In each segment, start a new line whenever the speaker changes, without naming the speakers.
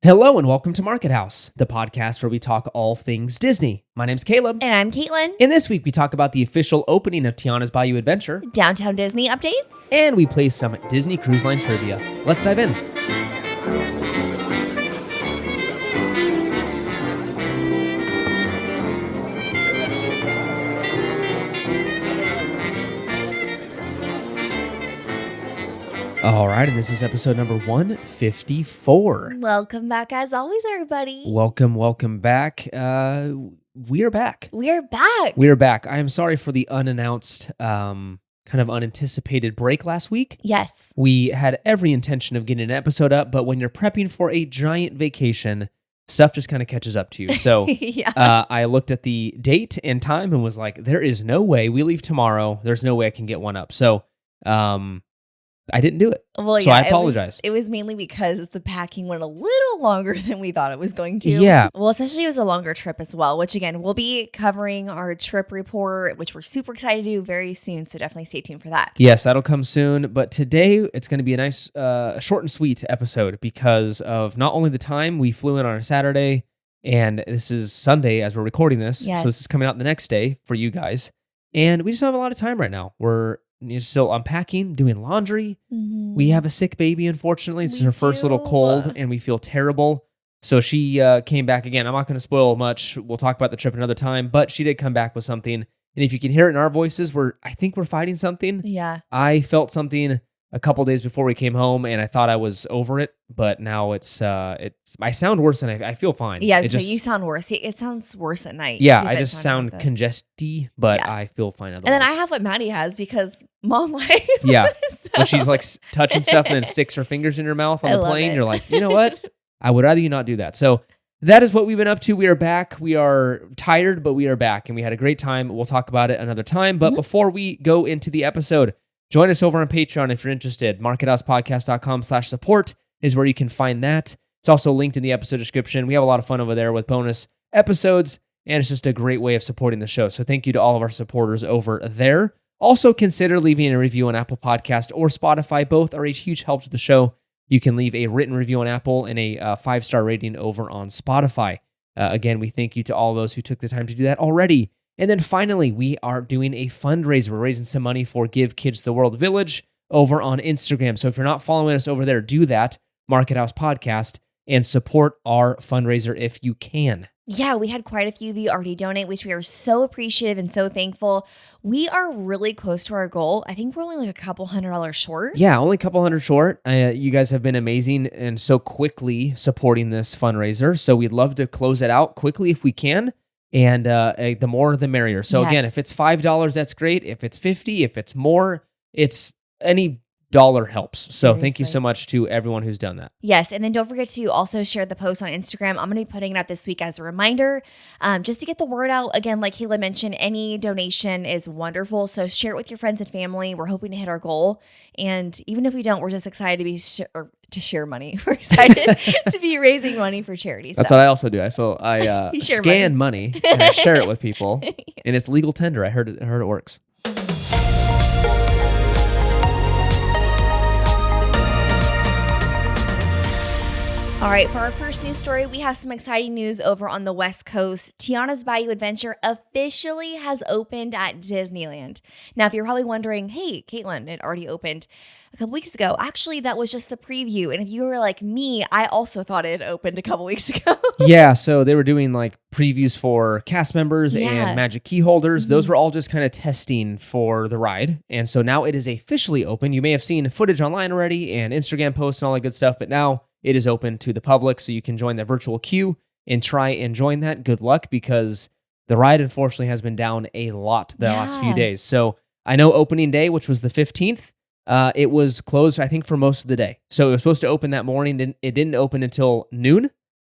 Hello and welcome to Market House, the podcast where we talk all things Disney. My name's Caleb.
And I'm Caitlin.
And this week we talk about the official opening of Tiana's Bayou Adventure.
Downtown Disney updates.
And we play some Disney Cruise Line trivia. Let's dive in. All right, and this is episode number 154.
Welcome back as always, everybody.
Welcome back. We are back.
We are back.
I am sorry for the unannounced, kind of unanticipated break last week.
Yes.
We had every intention of getting an episode up, but when you're prepping for a giant vacation, stuff just kind of catches up to you. So I looked at the date and time and was like, there is no way we leave tomorrow. There's no way I can get one up. So I didn't do it.
Well,
so I apologize.
It was mainly because the packing went a little longer than we thought it was going to.
Yeah.
Well, essentially it was a longer trip as well, which again, we'll be covering our trip report, which we're super excited to do very soon. So definitely stay tuned for that.
Yes, that'll come soon. But today it's going to be a nice, short and sweet episode because of not only the time we flew in on a Saturday, and this is Sunday as we're recording this.
Yes.
So this is coming out the next day for you guys. And we just don't have a lot of time right now. We're still unpacking, doing laundry.
Mm-hmm.
We have a sick baby, unfortunately. It's her first little cold, and we feel terrible. So she came back again. I'm not going to spoil much. We'll talk about the trip another time, but she did come back with something. And if you can hear it in our voices, I think we're fighting something.
Yeah.
I felt something a couple days before we came home, and I thought I was over it, but now I sound worse than I feel fine.
Yeah, you sound worse. It sounds worse at night.
Yeah, I just sound congesty, but yeah. I feel fine otherwise.
And then I have what Maddie has because mom life.
Yeah, when she's like touching stuff and then sticks her fingers in her mouth on the plane, you're like, you know what? I would rather you not do that. So that is what we've been up to. We are back. We are tired, but we are back, and we had a great time. We'll talk about it another time, but before we go into the episode, join us over on Patreon if you're interested. MarketHousePodcast.com/support is where you can find that. It's also linked in the episode description. We have a lot of fun over there with bonus episodes, and it's just a great way of supporting the show. So thank you to all of our supporters over there. Also, consider leaving a review on Apple Podcast or Spotify. Both are a huge help to the show. You can leave a written review on Apple and a 5-star rating over on Spotify. Again, we thank you to all those who took the time to do that already. And then finally, we are doing a fundraiser. We're raising some money for Give Kids the World Village over on Instagram. So if you're not following us over there, do that, Market House Podcast, and support our fundraiser if you can.
Yeah, we had quite a few of you already donate, which we are so appreciative and so thankful. We are really close to our goal. I think we're only like a couple $100 short.
Yeah, only a couple $100 short. You guys have been amazing and so quickly supporting this fundraiser. So we'd love to close it out quickly if we can. And the more, the merrier. So again, if it's $5, that's great. If it's $50, if it's more, it's any dollar helps. So thank you so much to everyone who's done that.
Yes. And then don't forget to also share the post on Instagram. I'm going to be putting it up this week as a reminder, just to get the word out. Again, like Kayla mentioned, any donation is wonderful. So share it with your friends and family. We're hoping to hit our goal. And even if we don't, we're just excited to be to share money. We're excited to be raising money for charity.
That's what I also do. I scan money and I share it with people, and it's legal tender. I heard it works.
All right, for our first news story, we have some exciting news over on the West Coast. Tiana's Bayou Adventure officially has opened at Disneyland. Now, if you're probably wondering, hey, Caitlin, it already opened a couple weeks ago. Actually, that was just the preview. And if you were like me, I also thought it had opened a couple weeks ago.
Yeah, so they were doing like previews for cast members and magic key holders. Mm-hmm. Those were all just kind of testing for the ride. And so now it is officially open. You may have seen footage online already and Instagram posts and all that good stuff, but now it is open to the public, so you can join the virtual queue and try and join that. Good luck, because the ride, unfortunately, has been down a lot the last few days. So I know opening day, which was the 15th, it was closed, I think, for most of the day. So it was supposed to open that morning. It didn't open until noon,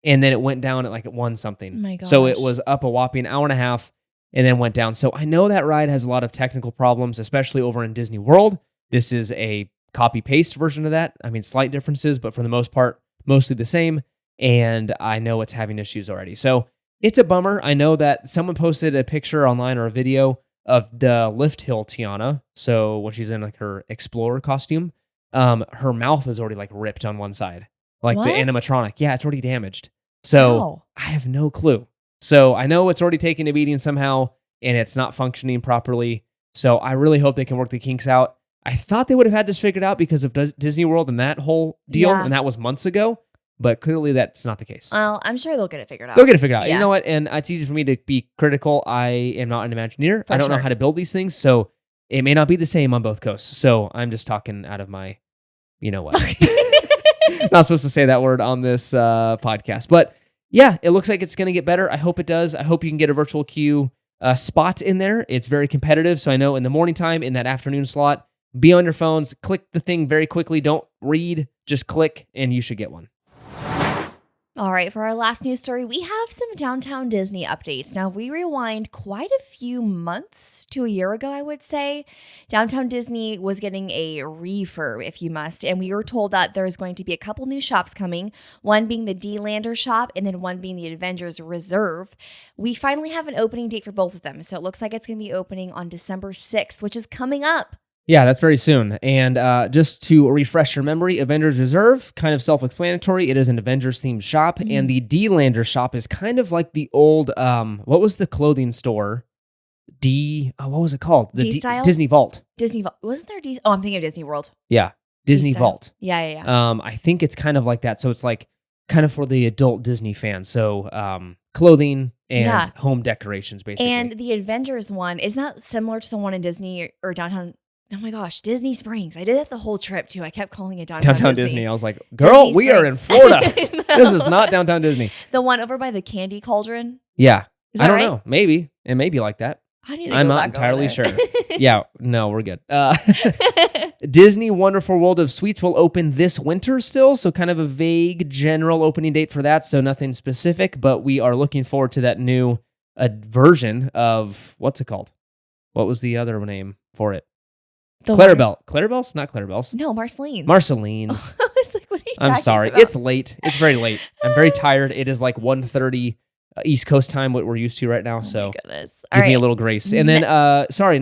and then it went down at like 1 something.
Oh my gosh.
So it was up a whopping hour and a half and then went down. So I know that ride has a lot of technical problems, especially over in Disney World. This is a copy-paste version of that. I mean, slight differences, but for the most part, mostly the same. And I know it's having issues already. So it's a bummer. I know that someone posted a picture online or a video of the lift hill Tiana. So when she's in like her explorer costume, her mouth is already like ripped on one side. Like
What?
the animatronic. Yeah, it's already damaged. So
Wow.
I have no clue. So I know it's already taken a beating somehow and it's not functioning properly. So I really hope they can work the kinks out. I thought they would have had this figured out because of Disney World and that whole deal.
Yeah.
And that was months ago. But clearly that's not the case.
Well, I'm sure they'll get it figured out.
They'll get it figured out.
Yeah.
You know what? And it's easy for me to be critical. I am not an Imagineer. I don't know how to build these things. So it may not be the same on both coasts. So I'm just talking out of my, you know what? Not supposed to say that word on this podcast. But yeah, it looks like it's going to get better. I hope it does. I hope you can get a virtual queue spot in there. It's very competitive. So I know in the morning time, in that afternoon slot, be on your phones, click the thing very quickly. Don't read, just click, and you should get one.
All right, for our last news story, we have some Downtown Disney updates. Now, we rewind quite a few months to a year ago, I would say. Downtown Disney was getting a refurb, if you must, and we were told that there's going to be a couple new shops coming, one being the D-Lander shop and then one being the Avengers Reserve. We finally have an opening date for both of them, so it looks like it's going to be opening on December 6th, which is coming up.
Yeah, that's very soon. And just to refresh your memory, Avengers Reserve, kind of self-explanatory. It is an Avengers-themed shop. Mm-hmm. And the D-Lander shop is kind of like the old, what was the clothing store? What was it called? The
D-Style?
Disney Vault.
Disney Vault. Wasn't there Oh, I'm thinking of Disney World.
Yeah, Disney
D-Style.
Vault.
Yeah.
I think it's kind of like that. So it's like kind of for the adult Disney fans. So clothing and home decorations, basically.
And the Avengers one, is that similar to the one in Disney or Downtown? Oh my gosh, Disney Springs. I did that the whole trip too. I kept calling it Downtown Disney.
I was like, girl, we are in Florida. This is not Downtown Disney.
The one over by the Candy Cauldron?
Yeah.
I
don't know. Maybe. It may be like that. I'm not entirely sure. Yeah. No, we're good. Disney Wonderful World of Sweets will open this winter still. So kind of a vague general opening date for that. So nothing specific, but we are looking forward to that new version of, what's it called? What was the other name for it? Clarabelle. Clarabelle's? Not Clarabelle's.
No, Marceline's.
Marceline's.
I was like, what are you talking
I'm sorry.
about?
It's late. It's very late. I'm very tired. It is like 1:30 East Coast time, what we're used to right now. So give me a little grace. And then,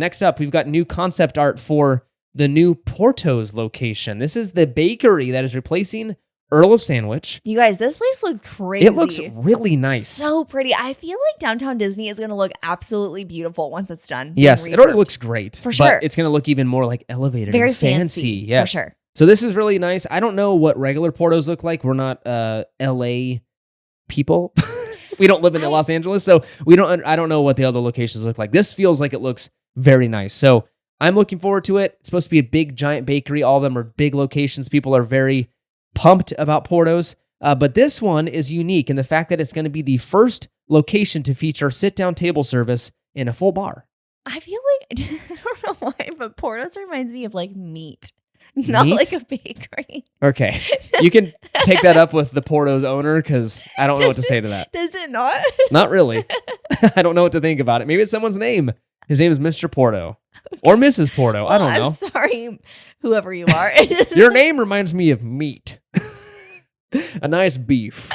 next up, we've got new concept art for the new Porto's location. This is the bakery that is replacing Earl of Sandwich.
You guys, this place looks crazy.
It looks really nice.
So pretty. I feel like Downtown Disney is going to look absolutely beautiful once it's done.
Yes, it already looks great.
For sure.
But it's going to look even more like elevated
Very
and fancy. Yes.
For sure.
So this is really nice. I don't know what regular Portos look like. We're not LA people. We don't live in Los Angeles, so I don't know what the other locations look like. This feels like it looks very nice. So I'm looking forward to it. It's supposed to be a big, giant bakery. All of them are big locations. People are very pumped about Porto's. But this one is unique in the fact that it's going to be the first location to feature sit-down table service in a full bar.
I feel like, I don't know why, but Porto's reminds me of like meat. Not like a bakery.
Okay. You can take that up with the Porto's owner because I don't know what to say to that.
Does it not?
Not really. I don't know what to think about it. Maybe it's someone's name. His name is Mr. Porto or Mrs. Porto. I don't know.
I'm sorry, whoever you are.
Your name reminds me of meat. A nice beef.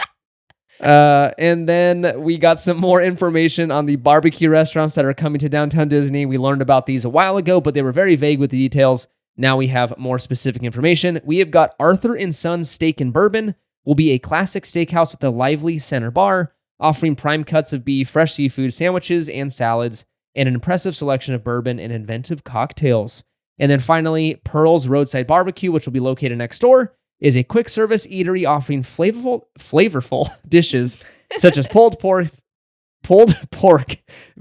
And then we got some more information on the barbecue restaurants that are coming to Downtown Disney. We learned about these a while ago, but they were very vague with the details. Now we have more specific information. We have got Arthur and Sons Steak and Bourbon will be a classic steakhouse with a lively center bar, offering prime cuts of beef, fresh seafood, sandwiches, and salads, and an impressive selection of bourbon and inventive cocktails. And then finally, Pearl's Roadside Barbecue, which will be located next door, is a quick service eatery offering flavorful dishes such as pulled pork,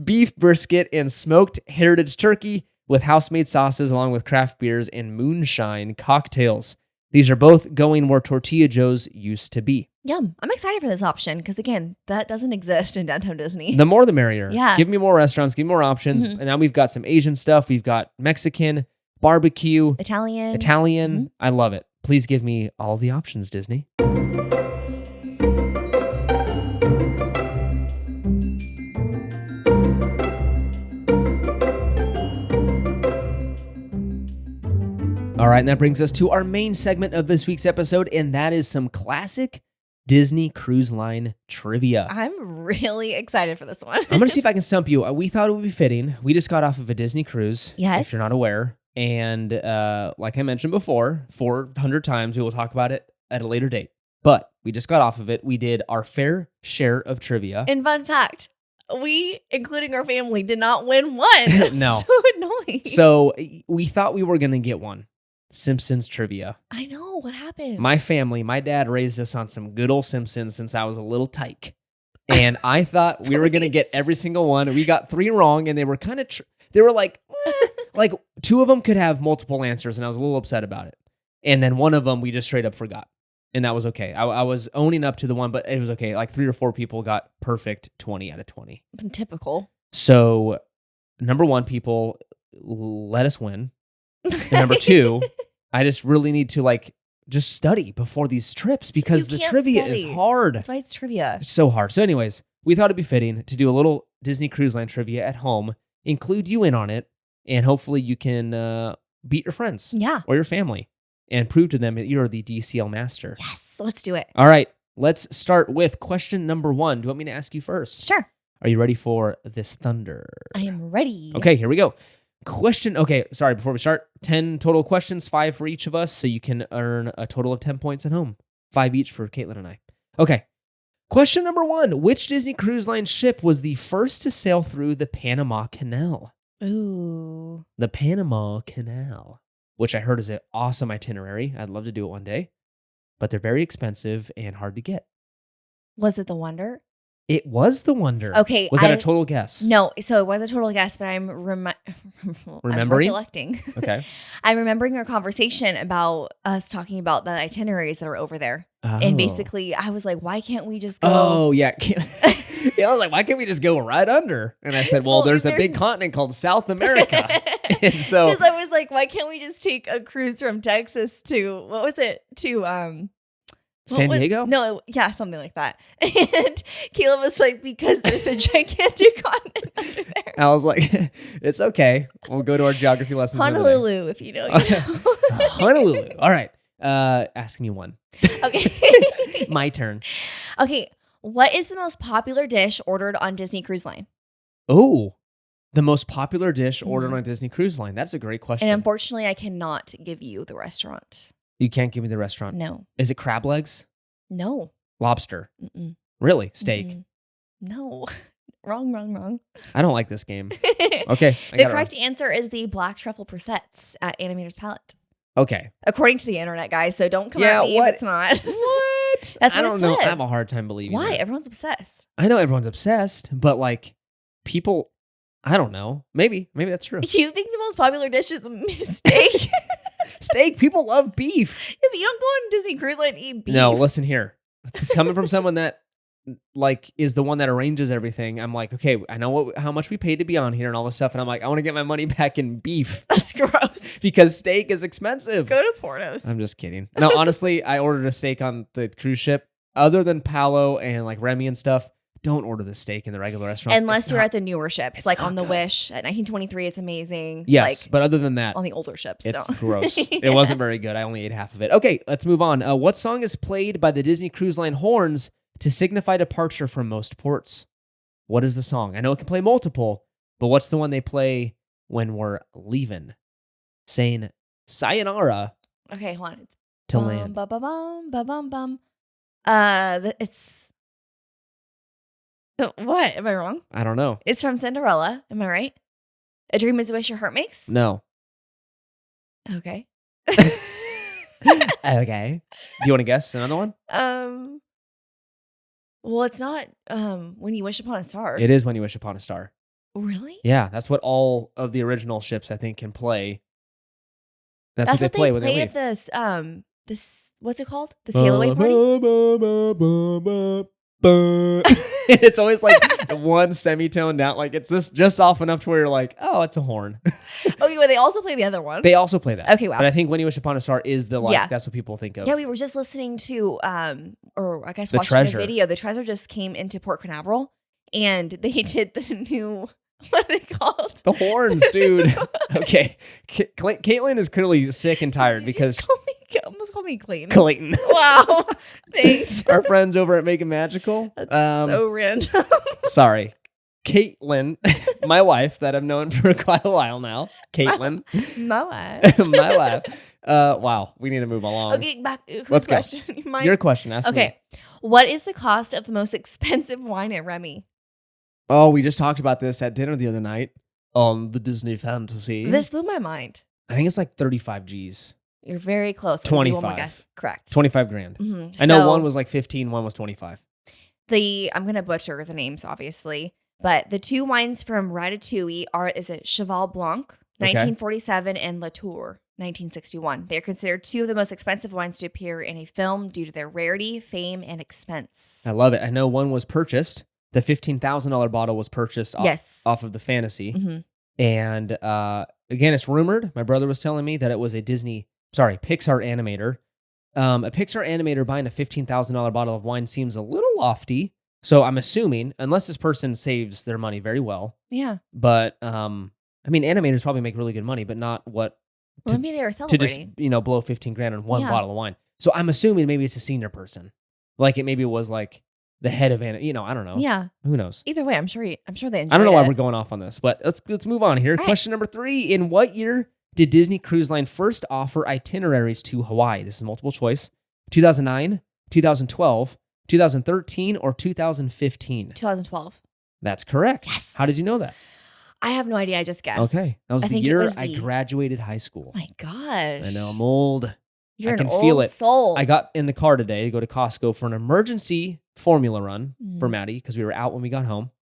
beef brisket, and smoked heritage turkey, with house-made sauces along with craft beers and moonshine cocktails. These are both going where Tortilla Joe's used to be.
Yum. I'm excited for this option because, again, that doesn't exist in Downtown Disney.
The more the merrier.
Yeah.
Give me more restaurants, give me more options.
Mm-hmm.
And now we've got some Asian stuff. We've got Mexican, barbecue,
Italian.
Mm-hmm. I love it. Please give me all the options, Disney. All right, and that brings us to our main segment of this week's episode, and that is some classic Disney Cruise Line trivia.
I'm really excited for this one.
I'm going to see if I can stump you. We thought it would be fitting. We just got off of a Disney cruise,
yes,
if you're not aware. And like I mentioned before, 400 times, we will talk about it at a later date. But we just got off of it. We did our fair share of trivia.
And fun fact, we, including our family, did not win one.
No.
So annoying.
So we thought we were going to get one. Simpsons trivia.
I know. What happened?
My family, my dad raised us on some good old Simpsons since I was a little tyke. And I thought we were going to get every single one. We got 3 wrong, and they were kind of, they were like 2 of them could have multiple answers, and I was a little upset about it. And then one of them we just straight up forgot. And that was okay. I was owning up to the one, but it was okay. Like 3 or 4 people got perfect 20 out of 20.
Typical.
So, number 1, people, let us win. And number 2, I just really need to just study before these trips because the trivia is hard.
That's why it's trivia.
It's so hard. So anyways, we thought it'd be fitting to do a little Disney Cruise Line trivia at home, include you in on it, and hopefully you can beat your friends or your family and prove to them that you're the DCL master.
Yes, let's do it.
All right, let's start with question number 1. Do you want me to ask you first?
Sure.
Are you ready for this thunder?
I am ready.
Okay, here we go. Before we start, 10 total questions, 5 for each of us, so you can earn a total of 10 points at home. 5 each for Caitlin and I. Okay. Question number 1. Which Disney Cruise Line ship was the first to sail through the Panama Canal?
Ooh.
The Panama Canal, which I heard is an awesome itinerary. I'd love to do it one day, but they're very expensive and hard to get.
Was it the Wonder?
It was the Wonder.
Okay.
Was that a total guess?
No. So it was a total guess, but I'm remembering. I'm recollecting.
Okay.
I'm remembering our conversation about us talking about the itineraries that are over there.
Oh.
And basically, I was like, why can't we just go?
Oh, yeah. I was like, why can't we just go right under? And I said, well, there's a big continent called South America. And so.
Because I was like, why can't we just take a cruise from Texas to, what was it? To,
San Diego?
Yeah, something like that. And Caleb was like, because there's a gigantic continent under there.
I was like, it's okay. We'll go to our geography lessons.
Honolulu, if you know. You know.
Honolulu. All right. Ask me one.
Okay.
My turn.
Okay. What is the most popular dish ordered on Disney Cruise Line?
Oh, the most popular dish ordered on Disney Cruise Line. That's a great question.
And unfortunately, I cannot give you the restaurant.
You can't give me the restaurant?
No.
Is it crab legs?
No.
Lobster?
Mm-mm.
Really? Steak?
Mm-mm. No. Wrong.
I don't like this game. Okay.
The correct answer is the black truffle prosciutto at Animator's Palette.
Okay.
According to the internet, guys. So don't come at me if it's not.
What?
That's what
I don't
it
know.
said.
I have a hard time believing
Why?
that.
Everyone's obsessed.
I know everyone's obsessed, but people, I don't know. Maybe that's true.
You think the most popular dish is steak?
Steak. People love beef.
Yeah, but you don't go on Disney Cruise Line and eat beef.
No, listen here. It's coming from someone that is the one that arranges everything. I'm like, okay, I know how much we paid to be on here and all this stuff, and I'm like, I want to get my money back in beef.
That's gross.
Because steak is expensive.
Go to Portos.
I'm just kidding. No, honestly, I ordered a steak on the cruise ship. Other than Palo and Remy and stuff, don't order the steak in the regular restaurants.
Unless you're at the newer ships, like on the Wish at 1923, it's amazing.
Yes, but other than that,
on the older ships,
it's gross. It wasn't very good. I only ate half of it. Okay, let's move on. What song is played by the Disney Cruise Line horns to signify departure from most ports? What is the song? I know it can play multiple, but what's the one they play when we're leaving? Saying sayonara.
Okay, hold on.
To land.
Bum. It's what? Am I wrong?
I don't know.
It's from Cinderella. Am I right? A dream is a wish your heart makes?
No.
Okay.
Okay. Do you want to guess another one?
Well, it's not When You Wish Upon a Star.
It is When You Wish Upon a Star.
Really?
Yeah, that's what all of the original ships I think can play. That's what they play when they leave.
At this what's it called? The Sail Away Party?
It's always one semitone down. It's just off enough to where you're like, oh, it's a horn.
Okay, well, they also play the other one.
They also play that.
Okay, wow.
But I think When You Wish Upon a Star is that's what people think of.
Yeah, we were just listening to, or I guess
The
watching
Treasure.
a video. The Treasure just came into Port Canaveral, and they did the new, what are they called?
The horns, dude. Okay. Caitlin is clearly sick and tired because...
Almost called me Clayton.
Clayton.
Wow. Thanks.
Our friends over at Make It Magical.
That's so random.
Sorry. Caitlin, my wife that I've known for quite a while now. Caitlin.
My wife.
My wife. Wow. We need to move along.
Okay, back. Whose
Let's go.
question? Mine?
Your question. Ask me.
Okay. What is the cost of the most expensive wine at Remy?
Oh, we just talked about this at dinner the other night on the Disney Fantasy.
This blew my mind.
I think it's like 35 G's.
You're very close. I'll give you one more
25.
guess. Correct.
25 grand.
Mm-hmm.
I know one was like 15, one was 25.
I'm going to butcher the names, obviously, but the two wines from Ratatouille is it Cheval Blanc, 1947, and Latour, 1961. They are considered two of the most expensive wines to appear in a film due to their rarity, fame, and expense.
I love it. I know one was purchased. The $15,000 bottle was purchased off of the Fantasy.
Mm-hmm.
And again, it's rumored. My brother was telling me that it was a Pixar animator. A Pixar animator buying a $15,000 bottle of wine seems a little lofty. So I'm assuming, unless this person saves their money very well.
Yeah.
But, animators probably make really good money, but not
Maybe they were
to
celebrating.
just, blow 15 grand on one bottle of wine. So I'm assuming maybe it's a senior person. Like maybe it was like the head of, I don't know.
Yeah.
Who knows?
Either way, I'm sure they enjoyed it.
I don't know why we're going off on this, but let's move on here.
All
Question number 3. In what year did Disney Cruise Line first offer itineraries to Hawaii? This is multiple choice. 2009, 2012, 2013, or 2015?
2012.
That's correct.
Yes.
How did you know that?
I have no idea. I just guessed.
Okay. That was
I
the
think it
year
was
I graduated high school.
Oh my gosh.
I know, I'm old.
You're
I can
an old
feel it.
soul.
I got in the car today to go to Costco for an emergency formula run for Maddie because we were out when we got home.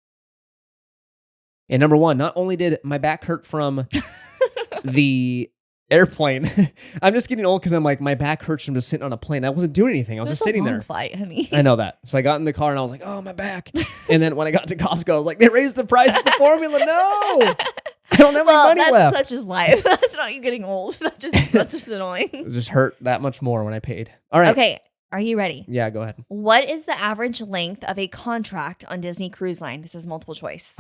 And number one, not only did my back hurt from the airplane, I'm just getting old because I'm like, my back hurts from just sitting on a plane. I wasn't doing anything. I was just sitting there.
Flight, honey.
I know that. So I got in the car and I was like, oh, my back. And then when I got to Costco, I was like, they raised the price of the formula. No. I don't have my money left.
That's such is life. That's not you getting old. That's just annoying.
It just hurt that much more when I paid. All right.
Okay. Are you ready?
Yeah, go ahead.
What is the average length of a contract on Disney Cruise Line? This is multiple choice.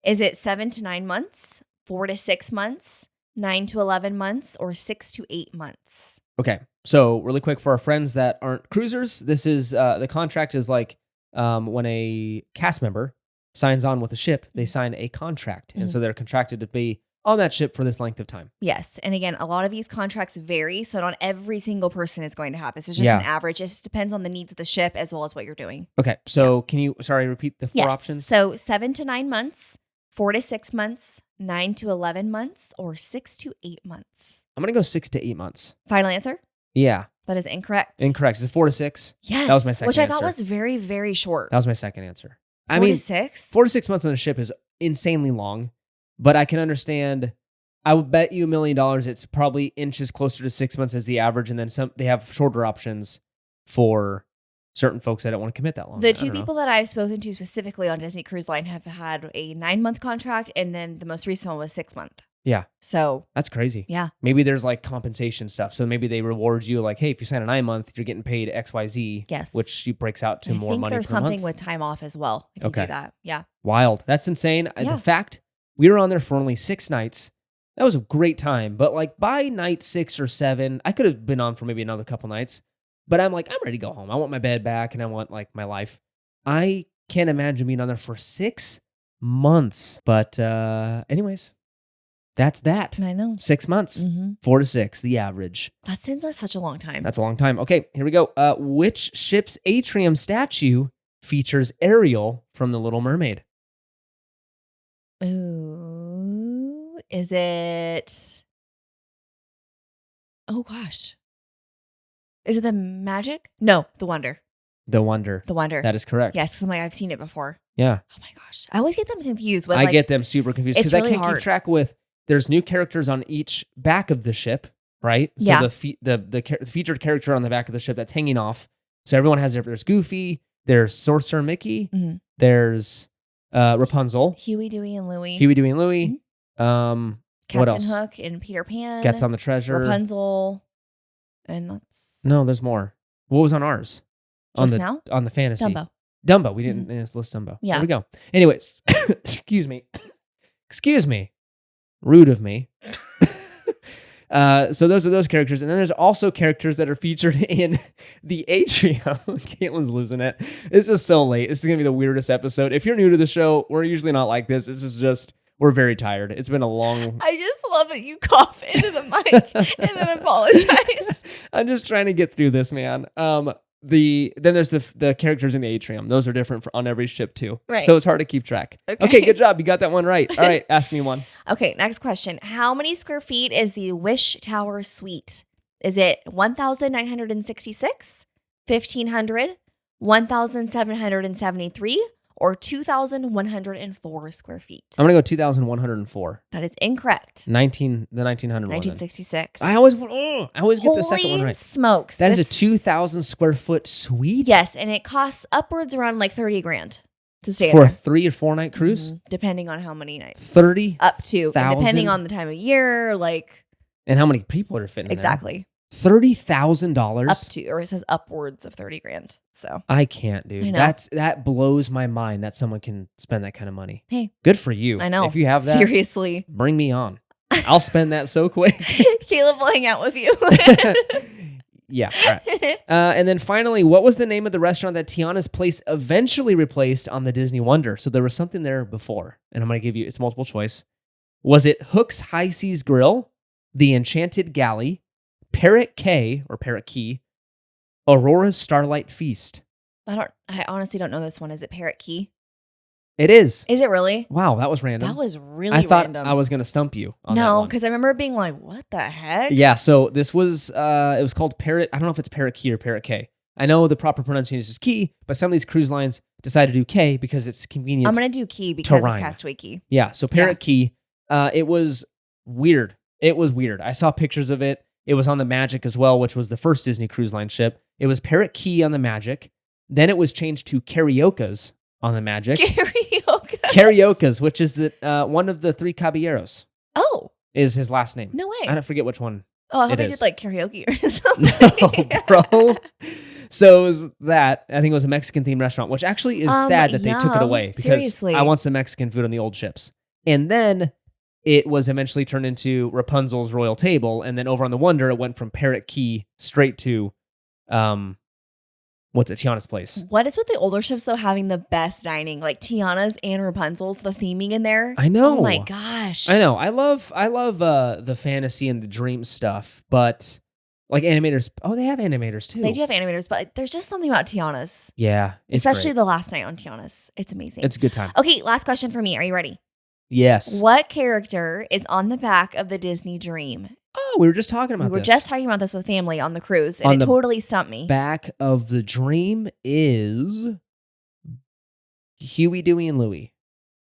Is it 7 to 9 months, 4 to 6 months, 9 to 11 months, or 6 to 8 months?
Okay. So really quick for our friends that aren't cruisers, this is the contract is like when a cast member signs on with a ship, they sign a contract. And so they're contracted to be on that ship for this length of time.
Yes. And again, a lot of these contracts vary. So not every single person is going to have this. It's just an average. It just depends on the needs of the ship as well as what you're doing.
Okay. So can you, repeat the four options?
So 7 to 9 months, 4 to 6 months, 9 to 11 months, or 6 to 8 months.
I'm going to go 6 to 8 months.
Final answer?
Yeah.
That is incorrect.
Incorrect. Is it 4 to 6?
Yes.
That was my second answer.
Which I thought was very, very short.
That was my second answer.
4 to 6?
4 to 6 months on a ship is insanely long, but I can understand. I would bet you $1 million it's probably inches closer to 6 months as the average, and then some. They have shorter options for certain folks that don't want to commit that long.
The two people that I've spoken to specifically on Disney Cruise Line have had a 9-month contract, and then the most recent one was 6 month.
Yeah.
So
that's crazy.
Yeah.
Maybe there's like compensation stuff. So maybe they reward you like, hey, if you sign a 9-month, you're getting paid XYZ.
Yes.
Which breaks out to more money per month.
There's something with time off as well. If you do that. Yeah.
Wild. That's insane.
Yeah.
The fact we were on there for only 6 nights. That was a great time. But like by night 6 or 7, I could have been on for maybe another couple nights. But I'm like, I'm ready to go home. I want my bed back and I want like my life. I can't imagine being on there for 6 months. But anyways, that's that.
I know.
6 months. 4 to 6, the average.
That seems like such a long time.
That's a long time. Okay, here we go. Which ship's atrium statue features Ariel from The Little Mermaid?
Ooh, is it? Oh gosh, is it the Magic? No, the Wonder.
The Wonder.
The Wonder.
That is correct.
Yes, I'm like I've seen it before.
Yeah.
Oh my gosh, I always get them confused. With,
I get them super confused because
really
I can't keep track with. There's new characters on each back of the ship, right? So the featured character on the back of the ship that's hanging off. So everyone has there's Goofy, there's Sorcerer Mickey, there's Rapunzel,
Huey, Dewey, and Louie.
What
Captain
else?
Hook and Peter Pan.
Gets on the Treasure.
Rapunzel, and that's
no. There's more. What was on ours? On the Fantasy. Dumbo. We didn't list Dumbo.
Yeah.
There we go. Anyways, excuse me. Rude of me. So those are those characters. And then there's also characters that are featured in the atrium. Caitlin's losing it. It's just so late. This is going to be the weirdest episode. If you're new to the show, we're usually not like this. It's just we're very tired. It's been a long...
I just love that you cough into the mic and then apologize.
I'm just trying to get through this, man. Then there's the characters in the atrium. Those are different on every ship too.
Right.
So it's hard to keep track. Okay, good job. You got that one right. All right, ask me one.
Okay, next question. How many square feet is the Wish Tower Suite? Is it 1,966, 1,500, 1,773, or 2,104 square feet?
I'm gonna go 2,104.
That is incorrect.
The 1900 one.
1966.
I always get the second one
Holy
right.
smokes.
That is a 2,000 square foot suite.
Yes, and it costs upwards around like 30 grand to stay
for
there.
a 3 or 4 night cruise.
Depending on how many nights.
30
up to, and depending on the time of year, like
and how many people are fitting
exactly.
$30,000
Up to, or it says upwards of 30 grand. So
I can't, dude.
I know.
That blows my mind that someone can spend that kind of money.
Hey,
good for you.
I know.
If you have that,
seriously,
bring me on. I'll spend that so quick.
Caleb will hang out with you.
Yeah. All right. And then finally, what was the name of the restaurant that Tiana's Place eventually replaced on the Disney Wonder? So there was something there before, and I'm going to give you, it's multiple choice. Was it Hook's High Seas Grill, The Enchanted Galley, Parrot Cay or Parrot Key, Aurora's Starlight Feast?
I honestly don't know this one. Is it Parrot Key?
It is.
Is it really?
Wow, that was random.
That was really
I thought
random.
I was going to stump you on that
No,
one.
because I remember being like, what the heck?
Yeah, so this was, it was called Parrot. I don't know if it's Parrot Key or Parrot Cay. I know the proper pronunciation is Key, but some of these cruise lines decided to do K because it's convenient.
I'm going to do Key because of
rhyme.
Castaway Key.
Yeah, so Parrot Key, it was weird. It was weird. I saw pictures of it. It was on the Magic as well, which was the first Disney Cruise Line ship. It was Parrot Key on the Magic. Then it was changed to Carioca's on the Magic. Carioca's, which is one of the 3 Caballeros.
Oh.
Is his last name.
No way.
I don't forget which one.
Oh, I hope
it
they
is.
did like karaoke or something.
No, bro. So it was that. I think it was a Mexican themed restaurant, which actually is sad that they took it away because
seriously.
I want some Mexican food on the old ships. And then it was eventually turned into Rapunzel's Royal Table. And then over on the Wonder, it went from Parrot Key straight to, Tiana's Place.
What is with the older ships, though, having the best dining? Like Tiana's and Rapunzel's, the theming in there.
I know.
Oh my gosh.
I know. I love the fantasy and the dream stuff, but like animators. Oh, they have animators too.
They do have animators, but there's just something about Tiana's.
Yeah.
Especially
great.
the last night on Tiana's. It's amazing.
It's a good time.
Okay, last question for me. Are you ready?
Yes.
What character is on the back of the Disney Dream?
Oh, we were just talking about this.
We were just talking about this with family on the cruise, and
On
it
the
totally stumped me.
Back of the Dream is Huey, Dewey, and Louie.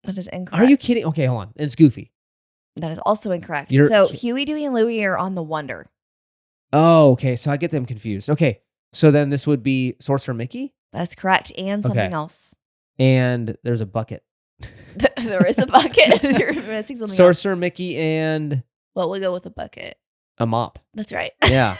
That is incorrect.
Are you kidding? Okay, hold on. It's Goofy.
That is also incorrect.
You're-
So Huey, Dewey, and Louie are on the Wonder.
Oh, okay. So I get them confused. Okay. So then this would be Sorcerer Mickey,
That's correct. And something
Okay.
else.
and there's a bucket.
There is a bucket. You're missing something else.
Sorcerer Mickey and
Well, we'll go with a bucket.
a mop.
That's right.
Yeah.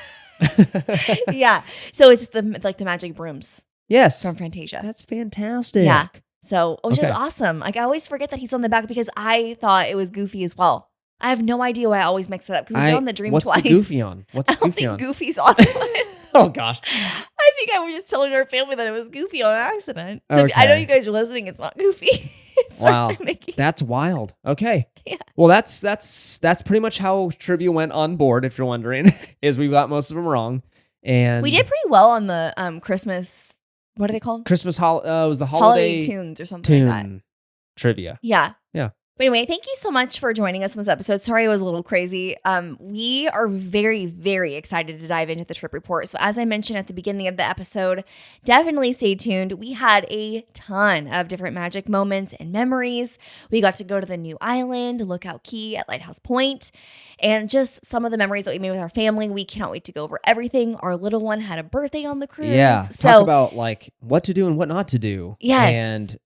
Yeah. So it's the magic brooms
Yes.
from Fantasia.
That's fantastic.
Yeah. So, which
Okay.
is awesome. Like I always forget that he's on the back because I thought it was Goofy as well. I have no idea why I always mix it up because we've been on the Dream
What's
twice.
the Goofy on? What's
I don't
Goofy
think
on?
Goofy's on it.
Oh gosh.
I think I was just telling our family that it was Goofy on accident. So I know
Okay.
you guys are listening. It's not Goofy. It's
Wow.
Sorcerer Mickey.
That's wild. Okay.
Yeah.
Well, that's pretty much how trivia went on board. If you're wondering, is we got most of them wrong, and
We did pretty well on the Christmas. What are they called?
Christmas was the holiday
tunes or something like that.
tune trivia.
Yeah.
Yeah.
But anyway, thank you so much for joining us in this episode. Sorry it was a little crazy. We are very, very excited to dive into the trip report. So as I mentioned at the beginning of the episode, definitely stay tuned. We had a ton of different magic moments and memories. We got to go to the new island, Lookout Key at Lighthouse Point, and just some of the memories that we made with our family. We cannot wait to go over everything. Our little one had a birthday on the cruise.
Yeah.
So
Talk about like what to do and what not to do.
Yes.
And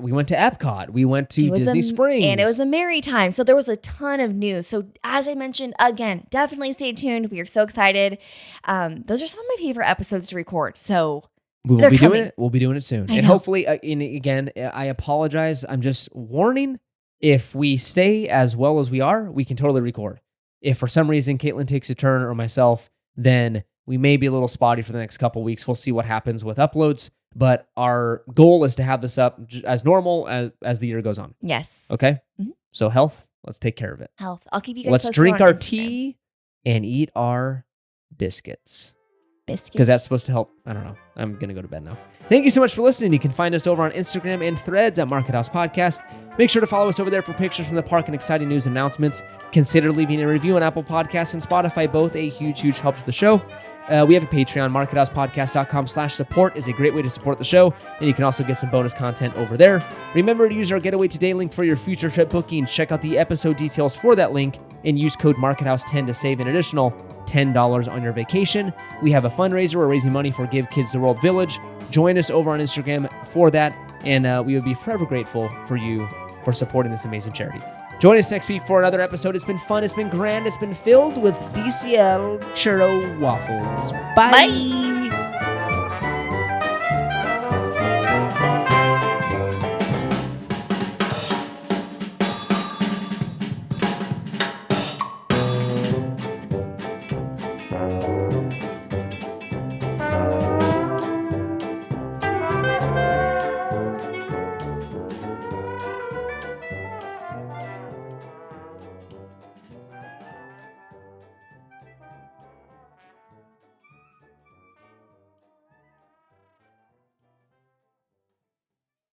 we went to Epcot. We went to
it was
Disney Springs.
And it was a merry time. So there was a ton of news. So as I mentioned, again, definitely stay tuned. We are so excited. Those are some of my favorite episodes to record. So
We will
they're
be
coming.
doing it. We'll be doing it soon.
I
And
know.
hopefully, again, I apologize. I'm just warning. If we stay as well as we are, we can totally record. If for some reason Caitlin takes a turn or myself, then we may be a little spotty for the next couple weeks. We'll see what happens with uploads. But our goal is to have this up as normal as the year goes on.
Yes.
Okay?
Mhm.
So health Let's take care of it.
Health. I'll keep you guys
Let's
posted
drink
on
our
Instagram.
tea and eat our biscuits.
Biscuits.
Because that's supposed to help. I don't know. I'm going to go to bed now. Thank you so much for listening. You can find us over on Instagram and Threads at Market House Podcast. Make sure to follow us over there for pictures from the park and exciting news and announcements. Consider leaving a review on Apple Podcasts and Spotify, both a huge, huge help to the show. We have a Patreon, markethousepodcast.com/support is a great way to support the show, and you can also get some bonus content over there. Remember to use our Getaway Today link for your future trip bookings. Check out the episode details for that link and use code MarketHouse10 to save an additional $10 on your vacation. We have a fundraiser. We're raising money for Give Kids the World Village. Join us over on Instagram for that, and we would be forever grateful for you for supporting this amazing charity. Join us next week for another episode. It's been fun. It's been grand. It's been filled with DCL churro waffles. Bye.
Bye.